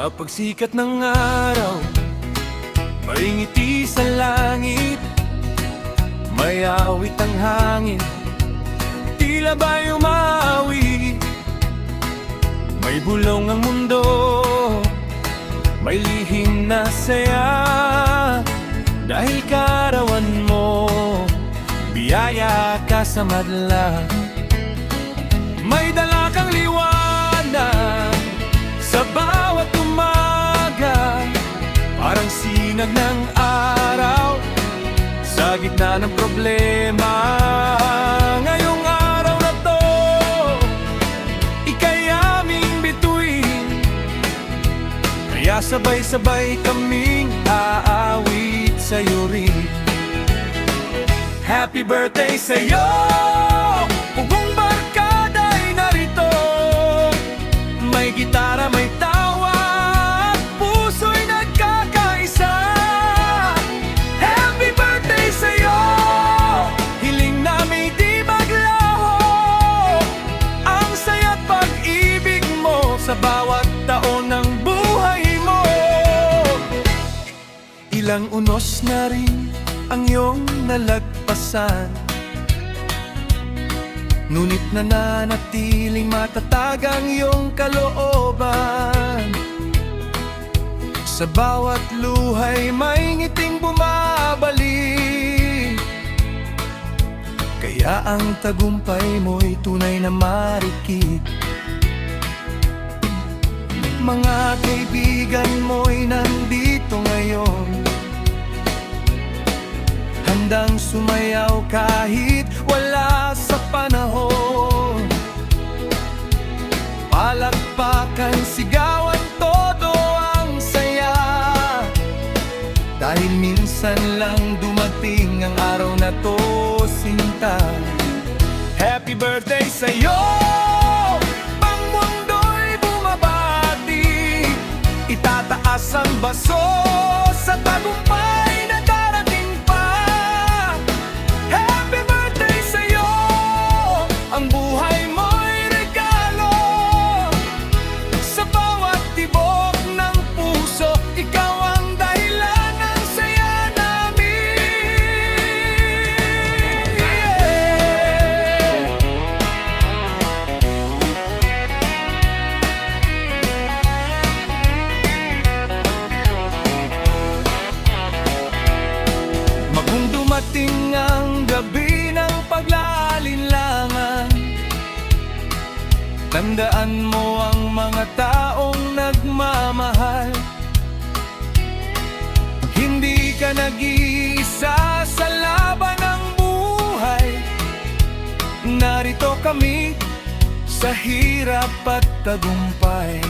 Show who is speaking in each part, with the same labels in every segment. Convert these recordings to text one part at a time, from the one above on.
Speaker 1: Sa pagsikat ng araw, may ngiti sa langit, may awit ang hangin, tila ba'y umawi. May bulong ang mundo, may lihim na saya, dahil kaarawan mo, biyaya ka sa madla. May dala kang liwanag sa bawat umaga, parang sinag ng araw sa gitna ng problema. Ngayong araw na to, ika'y aming bituin, kaya sabay-sabay kaming aawit sa'yo rin. Happy birthday sa'yo, buong barkada'y narito, may gitara, may tawa, at puso'y nagkakaisa. Happy birthday sa'yo, hiling namin di maglaho, ang saya't pag-ibig mo sa bawat taon ng buhay mo. Ilang unos na rin ang iyong nalagpasan, ngunit nananatiling matatag ang iyong kalooban. Sa bawat luhay may ngiting bumabalik, kaya ang tagumpay mo'y tunay na marikit. Mga kaibigan mo'y nandito ngayon, handang sumayaw kahit wala sa panahon. Palakpakan, sigawan, todo ang saya, dahil minsan lang dumating ang araw na to, sinta. Happy birthday sa'yo, pang mundo'y bumabati, itataas ang baso sa tagumpay na darating pa. Happy birthday sa'yo, ang buhay mo'y regalo, sa bawat tibok ng puso, ikaw ang dahilan ng saya namin. Kung dumating ang gabi ng pag-aalinlangan, tandaan mo ang mga taong nagmamahal. Hindi ka nag-iisa sa laban ng buhay, narito kami sa hirap at tagumpay.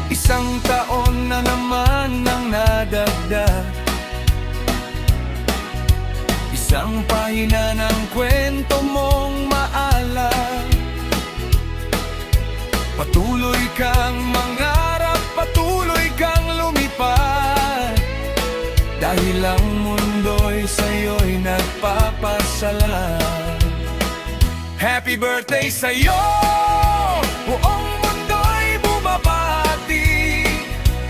Speaker 1: Isang taon na naman ang nadagdag, isang pahina ng kwento mong maalala. Patuloy kang mangarap, patuloy kang lumipad, dahil ang mundo'y sa'yo'y nagpapasala. Happy birthday sa'yo, buong mundo'y bumabati,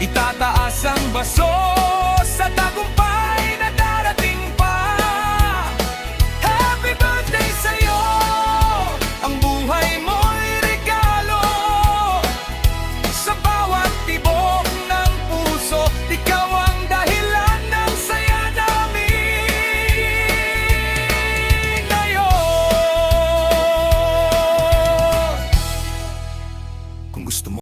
Speaker 1: itataas ang baso sa tagumpay